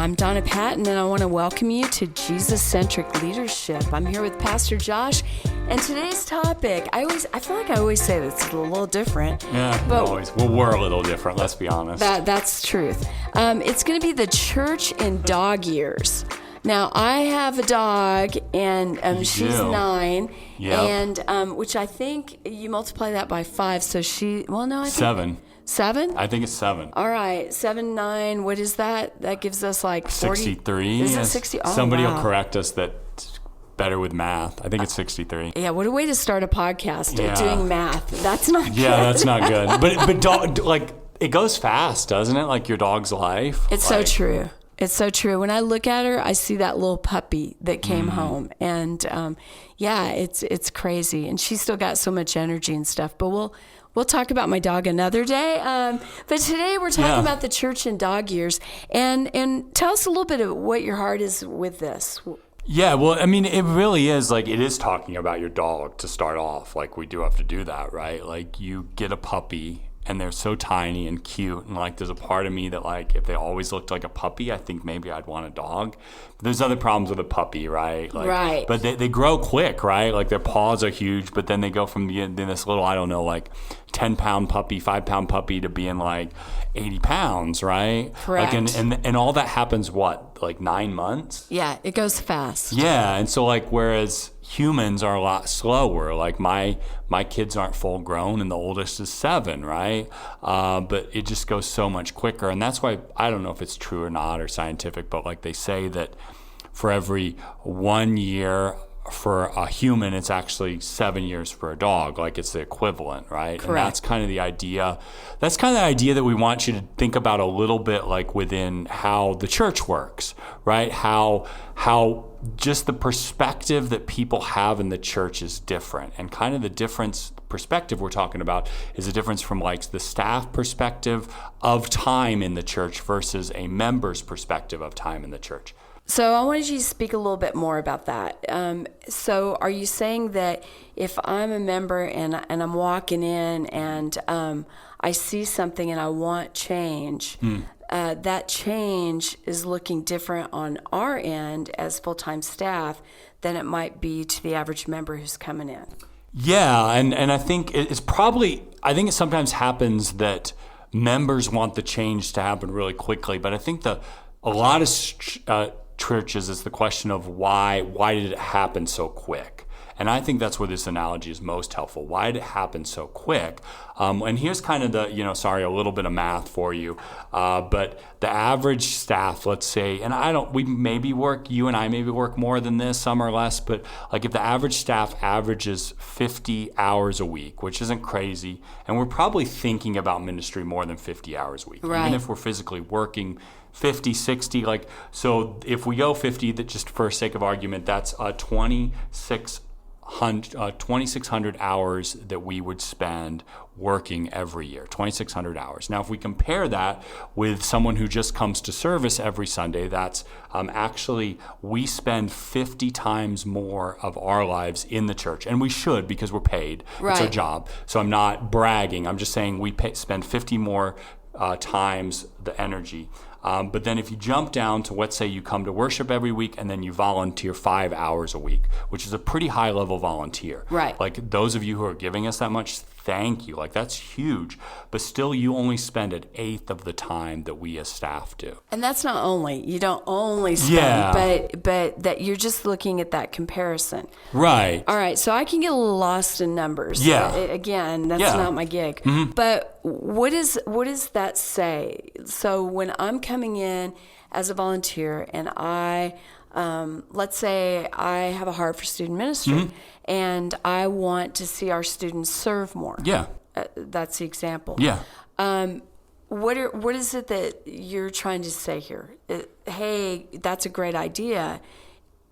I'm Donna Patton, and I want to welcome you to Jesus Centric Leadership. I'm here with Pastor Josh, and today's topic, I feel like I always say this, it's a little different. Yeah, but always. Well, we're a little different, let's be honest. That's truth. It's going to be the church in dog years. Now, I have a dog, and she's 9, and which I think you multiply that by 5, so I think 7. 7? I think it's 7. All right, 7, 9, what is that? That gives us like 40. 63. Is it 60? Oh, Somebody wow. will correct us that's better with math. I think it's 63. Yeah, what a way to start a podcast, doing math. That's not good. Yeah, that's not good. But dog, like, it goes fast, doesn't it? Like your dog's life. It's so true. It's so true. When I look at her, I see that little puppy that came home. And it's crazy. And she's still got so much energy and stuff. But we'll talk about my dog another day. But today we're talking about the church in dog years. And tell us a little bit of what your heart is with this. Yeah, well, I mean, it really is, like, it is talking about your dog to start off. Like, we do have to do that, right? Like, you get a puppy, and they're so tiny and cute, and like there's a part of me that, like, if they always looked like a puppy, I think maybe I'd want a dog. But there's other problems with a puppy, right? Like, right. But they grow quick, right? Like their paws are huge, but then they go from this little, I don't know, like 10-pound puppy, 5-pound puppy to being like 80 pounds, right? Correct. Like, and all that happens, what, like 9 months? Yeah, it goes fast. Yeah, and so like whereas humans are a lot slower. Like my kids aren't full grown, and the oldest is 7, right? But it just goes so much quicker, and that's why I don't know if it's true or not or scientific, but like they say that for every 1 year for a human, it's actually 7 years for a dog. Like it's the equivalent, right? Correct. And that's kind of the idea. That's kind of the idea that we want you to think about a little bit, like within how the church works, right? How just the perspective that people have in the church is different, and kind of the difference perspective we're talking about is a difference from like the staff perspective of time in the church versus a member's perspective of time in the church. So I wanted you to speak a little bit more about that. So are you saying that if I'm a member and I'm walking in and I see something and I want change, that change is looking different on our end as full-time staff than it might be to the average member who's coming in? Yeah, and I think it's probably, I think it sometimes happens that members want the change to happen really quickly, but I think a lot of churches is the question of why did it happen so quick? And I think that's where this analogy is most helpful. Why did it happen so quick? And here's kind of the, a little bit of math for you. But the average staff, let's say, and you and I maybe work more than this, some or less, but like if the average staff averages 50 hours a week, which isn't crazy, and we're probably thinking about ministry more than 50 hours a week, right. Even if we're physically working 50, 60, like, so if we go 50, that just for sake of argument, that's 2,600 hours that we would spend working every year, 2,600 hours. Now, if we compare that with someone who just comes to service every Sunday, that's actually, we spend 50 times more of our lives in the church. And we should, because we're paid. Right. It's our job. So I'm not bragging. I'm just saying we spend 50 more times the energy. But then if you jump down to, let's say you come to worship every week and then you volunteer 5 hours a week, which is a pretty high level volunteer. Right. Like those of you who are giving us that much, thank you. Like that's huge. But still you only spend 1/8 of the time that we as staff do. And that's not only, you don't only spend, but that you're just looking at that comparison. Right. All right, so I can get a little lost in numbers. Yeah. Again, that's not my gig. Mm-hmm. But what does that say? So when I'm coming in as a volunteer and let's say I have a heart for student ministry and I want to see our students serve more. Yeah. That's the example. Yeah. What is it that you're trying to say here? Hey, that's a great idea.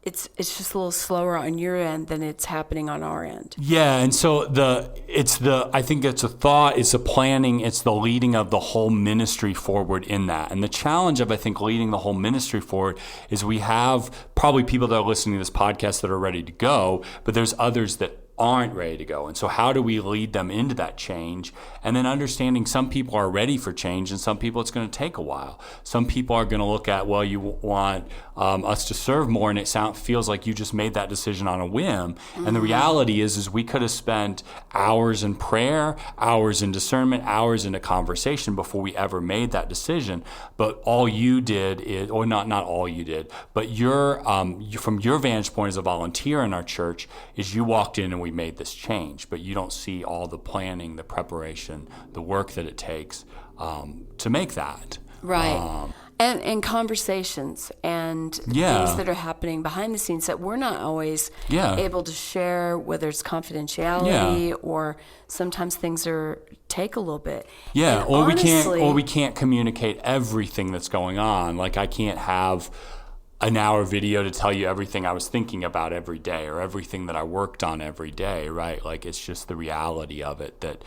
It's just a little slower on your end than it's happening on our end. Yeah, and so I think it's a thought, it's a planning, it's the leading of the whole ministry forward in that. And the challenge of, I think, leading the whole ministry forward is we have probably people that are listening to this podcast that are ready to go, but there's others that aren't ready to go. And so how do we lead them into that change? And then understanding some people are ready for change and some people it's going to take a while. Some people are going to look at, well, you want us to serve more, and it feels like you just made that decision on a whim. And the reality is we could have spent hours in prayer, hours in discernment, hours in a conversation before we ever made that decision. But all you did is, or not all you did, but from your vantage point as a volunteer in our church, is you walked in and we made this change. But you don't see all the planning, the preparation, the work that it takes to make that. Right. And conversations and things that are happening behind the scenes that we're not always able to share, whether it's confidentiality or sometimes things take a little bit. Yeah, and or honestly, we can't communicate everything that's going on. Like I can't have an hour video to tell you everything I was thinking about every day or everything that I worked on every day, right? Like it's just the reality of it that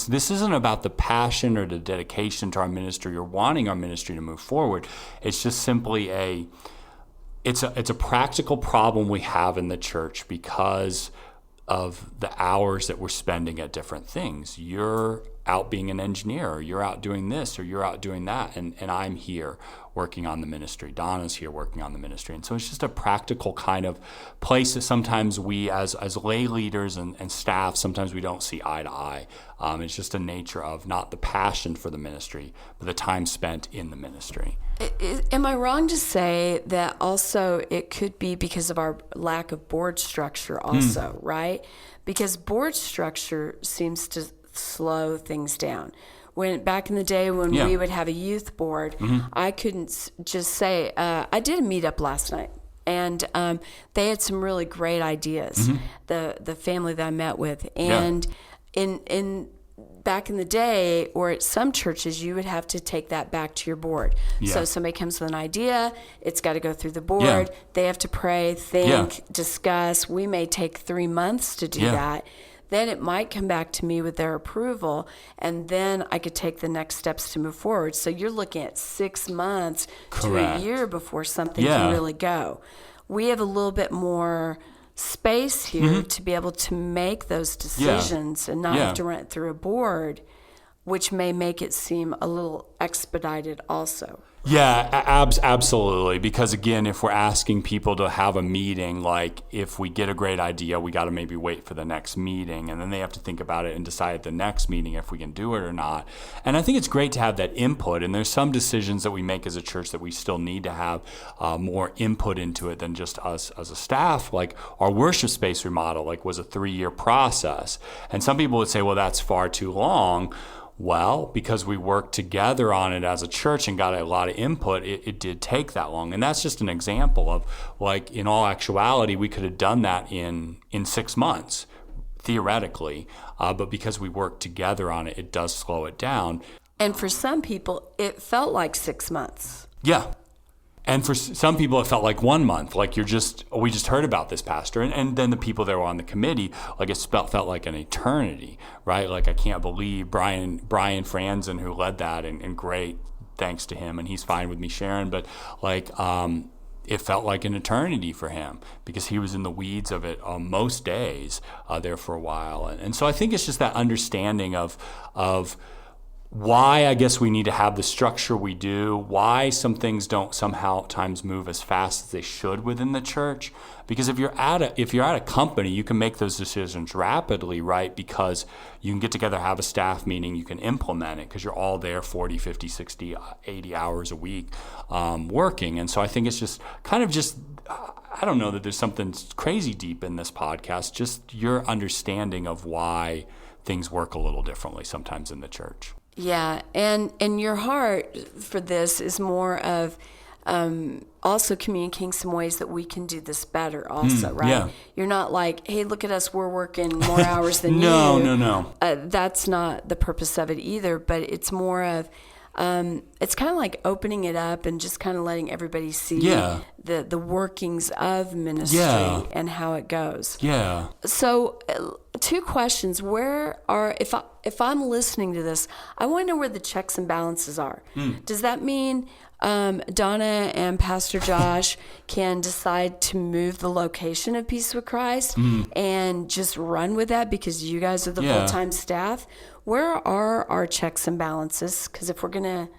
this isn't about the passion or the dedication to our ministry or wanting our ministry to move forward. It's just simply it's a practical problem we have in the church because of the hours that we're spending at different things. You're out being an engineer, or you're out doing this, or you're out doing that, and I'm here working on the ministry. Donna's here working on the ministry. And so it's just a practical kind of place that sometimes we as lay leaders and staff, sometimes we don't see eye to eye. It's just a nature of not the passion for the ministry, but the time spent in the ministry. Am I wrong to say that also it could be because of our lack of board structure also, right? Because board structure seems to slow things down. When back in the day when we would have a youth board, I couldn't just say, I did a meetup last night. And they had some really great ideas, the family that I met with. And in back in the day, or at some churches, you would have to take that back to your board. So somebody comes with an idea, it's got to go through the board. They have to pray, think, discuss. We may take 3 months to do that. Then it might come back to me with their approval, and then I could take the next steps to move forward. So you're looking at 6 months to a year before something can really go. We have a little bit more space here to be able to make those decisions and not have to run it through a board, which may make it seem a little expedited also. Yeah, absolutely. Because again, if we're asking people to have a meeting, like if we get a great idea, we got to maybe wait for the next meeting, and then they have to think about it and decide at the next meeting if we can do it or not. And I think it's great to have that input. And there's some decisions that we make as a church that we still need to have more input into it than just us as a staff. Like our worship space remodel, was a 3-year process. And some people would say, well, that's far too long. Well, because we worked together on it as a church and got a lot of input, it did take that long. And that's just an example of, in all actuality, we could have done that in 6 months, theoretically. But because we worked together on it, it does slow it down. And for some people, it felt like 6 months. Yeah. And for some people, it felt like 1 month. We just heard about this, Pastor. And then the people that were on the committee, it felt like an eternity, right? I can't believe Brian Franzen, who led that, and great, thanks to him, and he's fine with me sharing. But it felt like an eternity for him because he was in the weeds of it most days there for a while. And so I think it's just that understanding of why I guess we need to have the structure we do, why some things don't somehow times move as fast as they should within the church. Because if you're at a company, you can make those decisions rapidly, right? Because you can get together, have a staff meeting, you can implement it because you're all there 40, 50, 60, 80 hours a week working. And so I think it's just I don't know that there's something crazy deep in this podcast, just your understanding of why things work a little differently sometimes in the church. Yeah, and your heart for this is more of also communicating some ways that we can do this better also, right? Yeah. You're not like, hey, look at us, we're working more hours than you. No. That's not the purpose of it either, but it's more of, it's kind of like opening it up and just kind of letting everybody see the workings of ministry and how it goes. Yeah. So two questions. If I'm listening to this, I want to know where the checks and balances are. Does that mean Donna and Pastor Josh can decide to move the location of Peace with Christ and just run with that because you guys are the full-time staff? Where are our checks and balances? Because if we're going to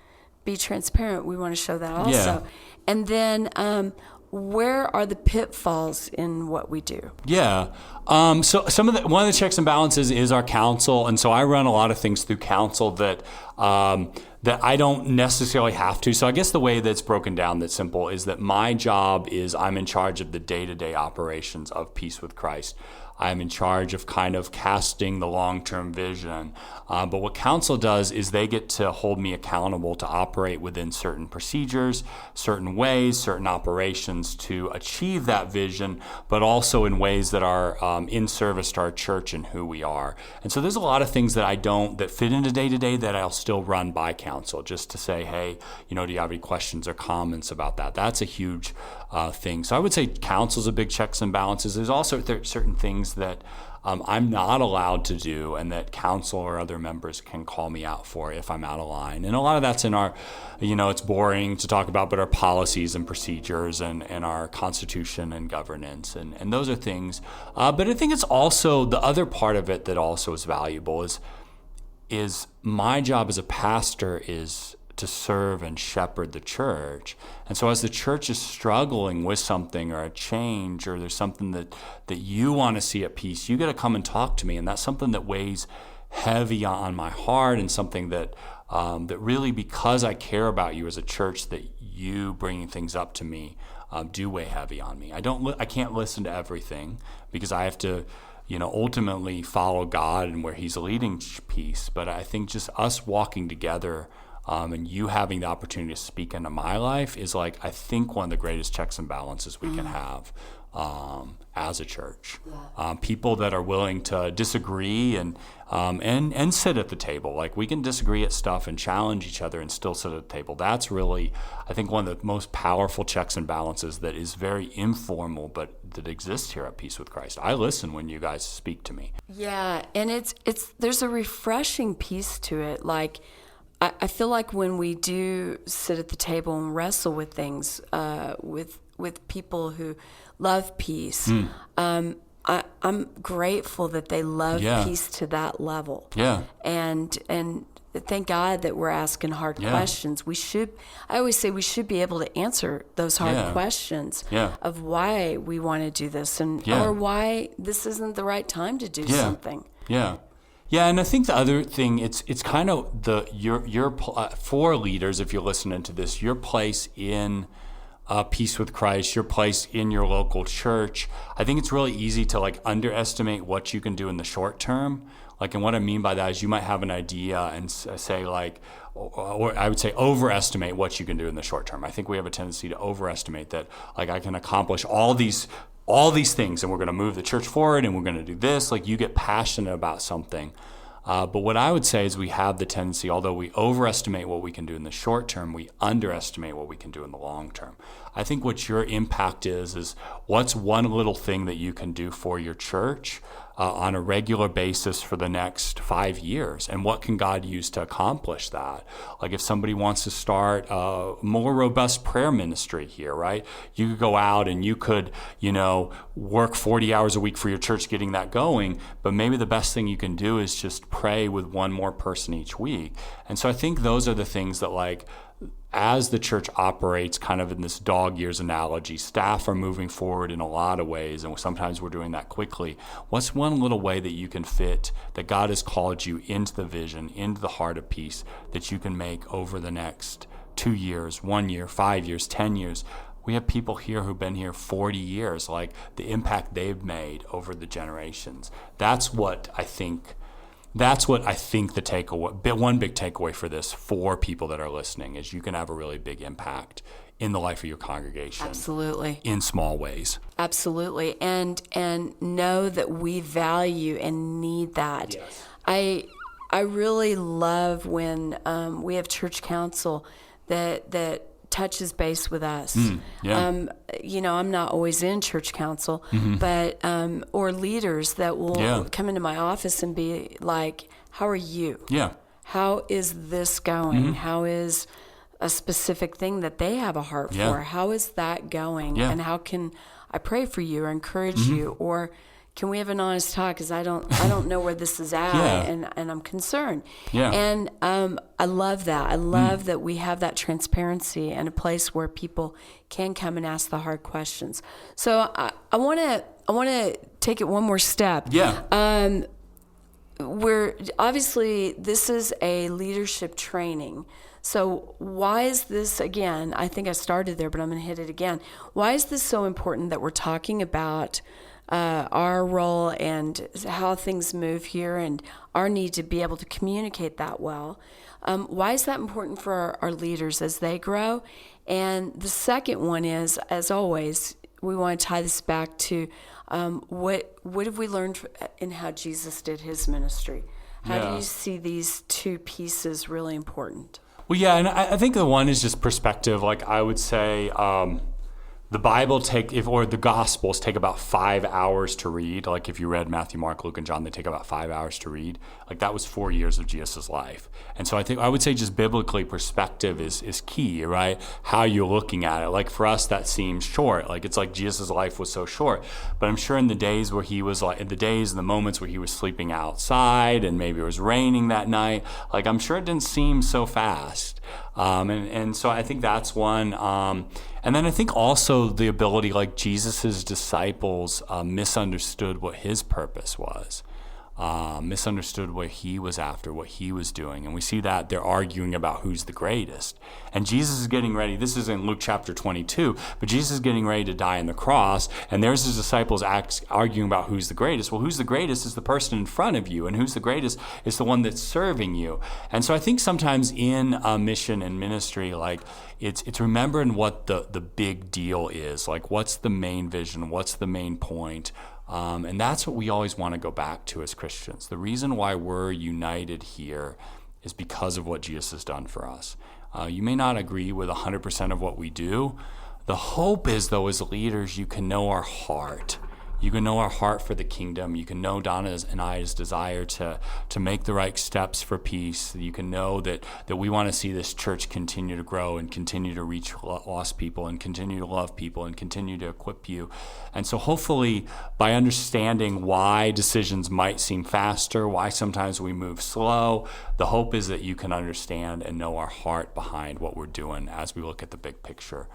be transparent, we want to show that also. Yeah. And then where are the pitfalls in what we do? Yeah. So one of the checks and balances is our council, and so I run a lot of things through council that I don't necessarily have to. So I guess the way that's broken down, that's simple, is that my job is I'm in charge of the day-to-day operations of Peace with Christ. I'm in charge of kind of casting the long-term vision. But what council does is they get to hold me accountable to operate within certain procedures, certain ways, certain operations to achieve that vision, but also in ways that are in service to our church and who we are. And so there's a lot of things that fit into day-to-day that I'll still run by council, just to say, hey, do you have any questions or comments about that? That's a huge thing. So I would say council's a big checks and balances. There's also certain things that I'm not allowed to do and that council or other members can call me out for if I'm out of line. And a lot of that's in our, it's boring to talk about, but our policies and procedures and our constitution and governance. And those are things. But I think it's also the other part of it that also is valuable is my job as a pastor is to serve and shepherd the church. And so as the church is struggling with something or a change, or there's something that you want to see at Peace, you got to come and talk to me. And that's something that weighs heavy on my heart, and something that really, because I care about you as a church, that you bringing things up to me do weigh heavy on me. I can't listen to everything because I have to ultimately follow God and where he's leading Peace. But I think just us walking together and you having the opportunity to speak into my life is I think one of the greatest checks and balances we can have as a church. Yeah. People that are willing to disagree and sit at the table. We can disagree at stuff and challenge each other and still sit at the table. That's really, I think, one of the most powerful checks and balances that is very informal, but that exists here at Peace with Christ. I listen when you guys speak to me. Yeah, and it's there's a refreshing piece to it. I feel like when we do sit at the table and wrestle with things with people who love peace, I'm grateful that they love peace to that level. Yeah. And thank God that we're asking hard questions. I always say we should be able to answer those hard questions of why we want to do this or why this isn't the right time to do something. Yeah. Yeah, and I think the other thing, it's kind of your for leaders, if you're listening to this, your place in Peace with Christ, your place in your local church. I think it's really easy to underestimate what you can do in the short term. And what I mean by that is you might have an idea and say or I would say overestimate what you can do in the short term. I think we have a tendency to overestimate that. I can accomplish all these things, and we're going to move the church forward, and we're going to do this. You get passionate about something. But what I would say is we have the tendency, although we overestimate what we can do in the short term, we underestimate what we can do in the long term. I think what your impact is what's one little thing that you can do for your church on a regular basis for the next 5 years, and what can God use to accomplish that? If somebody wants to start a more robust prayer ministry here, right? You could go out and you could, work 40 hours a week for your church getting that going, but maybe the best thing you can do is just pray with one more person each week. And so I think those are the things that as the church operates kind of in this dog years analogy, staff are moving forward in a lot of ways, and sometimes we're doing that quickly. What's one little way that you can fit, that God has called you into the vision, into the heart of peace, that you can make over the next 2 years, 1 year, 5 years, 10 years? We have people here who've been here 40 years, the impact they've made over the generations. That's what I think the takeaway, one big takeaway for this, for people that are listening, is you can have a really big impact in the life of your congregation. Absolutely. In small ways. Absolutely. And know that we value and need that. Yes. I really love when we have church council that touches base with us. Yeah. I'm not always in church council, but or leaders that will come into my office and be like, how are you? Yeah. How is this going? How is a specific thing that they have a heart for? How is that going? Yeah. And how can I pray for you or encourage you? Or can we have an honest talk? Because I don't know where this is at, and I'm concerned. Yeah. And I love that. I love that we have that transparency and a place where people can come and ask the hard questions. So I want to take it one more step. Yeah. We're obviously, this is a leadership training. So why is this, again, I think I started there, but I'm going to hit it again. Why is this so important that we're talking about our role and how things move here and our need to be able to communicate that well? Why is that important for our leaders as they grow? And the second one is, as always, we want to tie this back to what have we learned in how Jesus did his ministry? How do you see these two pieces really important? Well, yeah, and I think the one is just perspective. Like I would say, the Bible the Gospels take about 5 hours to read. Like if you read Matthew, Mark, Luke, and John, they take about 5 hours to read. Like that was 4 years of Jesus' life. And so I would say just biblically perspective is key, right? How you're looking at it. Like for us, that seems short. Like it's like Jesus' life was so short. But I'm sure in the days where he was in the moments where he was sleeping outside and maybe it was raining that night, like I'm sure it didn't seem so fast. And so I think that's one. And then I think also the ability, like Jesus's disciples misunderstood what his purpose was, misunderstood what he was after, what he was doing. And we see that they're arguing about who's the greatest. And Jesus is getting ready. This is in Luke chapter 22, but Jesus is getting ready to die on the cross. And there's his disciples arguing about who's the greatest. Well, who's the greatest is the person in front of you. And who's the greatest is the one that's serving you. And so I think sometimes in mission and ministry, like it's remembering what the big deal is. Like what's the main vision? What's the main point? And that's what we always want to go back to as Christians. The reason why we're united here is because of what Jesus has done for us. You may not agree with 100% of what we do. The hope is, though, as leaders, you can know our heart. You can know our heart for the kingdom. You can know Donna's and I's desire to make the right steps for peace. You can know that we want to see this church continue to grow and continue to reach lost people and continue to love people and continue to equip you. And so hopefully by understanding why decisions might seem faster, why sometimes we move slow, the hope is that you can understand and know our heart behind what we're doing as we look at the big picture.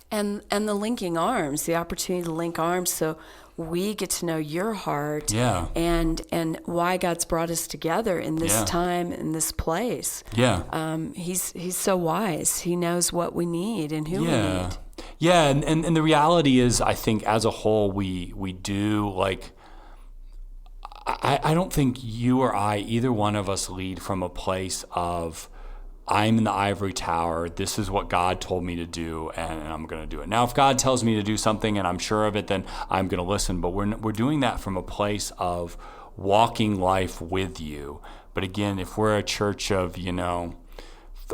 And the linking arms, the opportunity to link arms, so we get to know your heart and why God's brought us together in this time, in this place. He's so wise. He knows what we need and who we need. Yeah, and the reality is, I think as a whole, we do, like, I don't think you or I, either one of us, lead from a place of, I'm in the ivory tower, this is what God told me to do, and I'm going to do it. Now, if God tells me to do something and I'm sure of it, then I'm going to listen. But we're doing that from a place of walking life with you. But again, if we're a church of,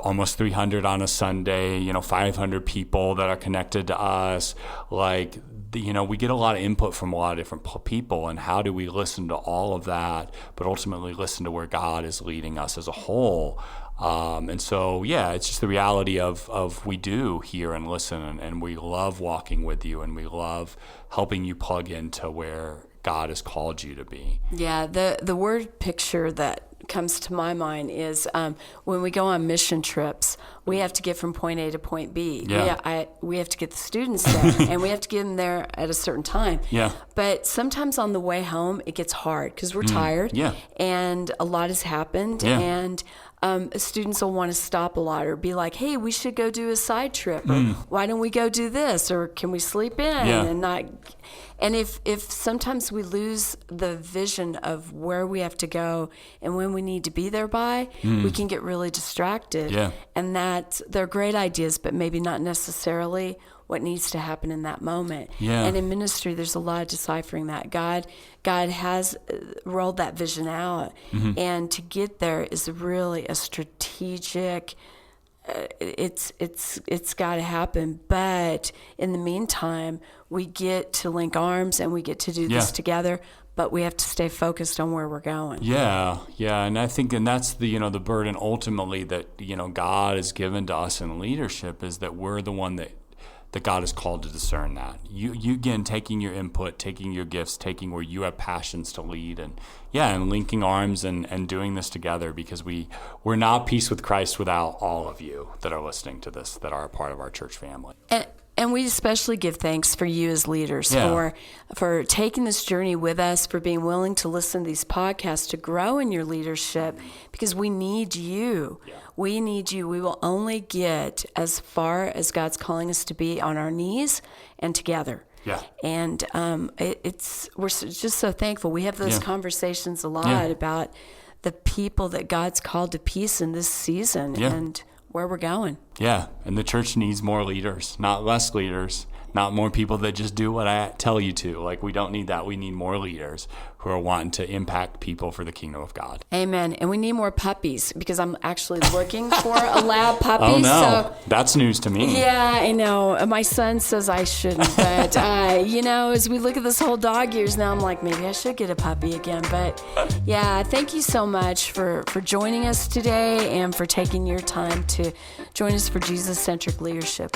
almost 300 on a Sunday, 500 people that are connected to us, like, we get a lot of input from a lot of different people, and how do we listen to all of that, but ultimately listen to where God is leading us as a whole? And so, it's just the reality of we do hear and listen, and we love walking with you, and we love helping you plug into where God has called you to be. Yeah, the word picture that comes to my mind is when we go on mission trips, we have to get from point A to point B. We have to get the students there, and we have to get them there at a certain time. But sometimes on the way home, it gets hard because we're tired, and a lot has happened, and students will want to stop a lot or be like, hey, we should go do a side trip, or why don't we go do this, or can we sleep in and not... And if sometimes we lose the vision of where we have to go and when we need to be there by, we can get really distracted. And that they're great ideas, but maybe not necessarily what needs to happen in that moment. And in ministry, there's a lot of deciphering that. God has rolled that vision out, and to get there is really a strategic it's got to happen. But in the meantime, we get to link arms and we get to do this together. But we have to stay focused on where we're going. Yeah, and I think, and that's the the burden ultimately that God has given to us in leadership, is that we're the one that God is called to discern that. You again, taking your input, taking your gifts, taking where you have passions to lead, and linking arms and doing this together, because we're not peace with Christ without all of you that are listening to this, that are a part of our church family. And we especially give thanks for you as leaders for taking this journey with us, for being willing to listen to these podcasts, to grow in your leadership, because we need you. Yeah. We need you. We will only get as far as God's calling us to be on our knees and together. Yeah. And we're just so thankful. We have those conversations a lot about the people that God's called to peace in this season and where we're going. Yeah, and the church needs more leaders, not less leaders, not more people that just do what I tell you to. Like, we don't need that. We need more leaders who are wanting to impact people for the kingdom of God. Amen. And we need more puppies, because I'm actually looking for a lab puppy. Oh, no. That's news to me. Yeah, I know. My son says I shouldn't. But, as we look at this whole dog years now, I'm like, maybe I should get a puppy again. But, thank you so much for joining us today and for taking your time to join us for Jesus Centric Leadership.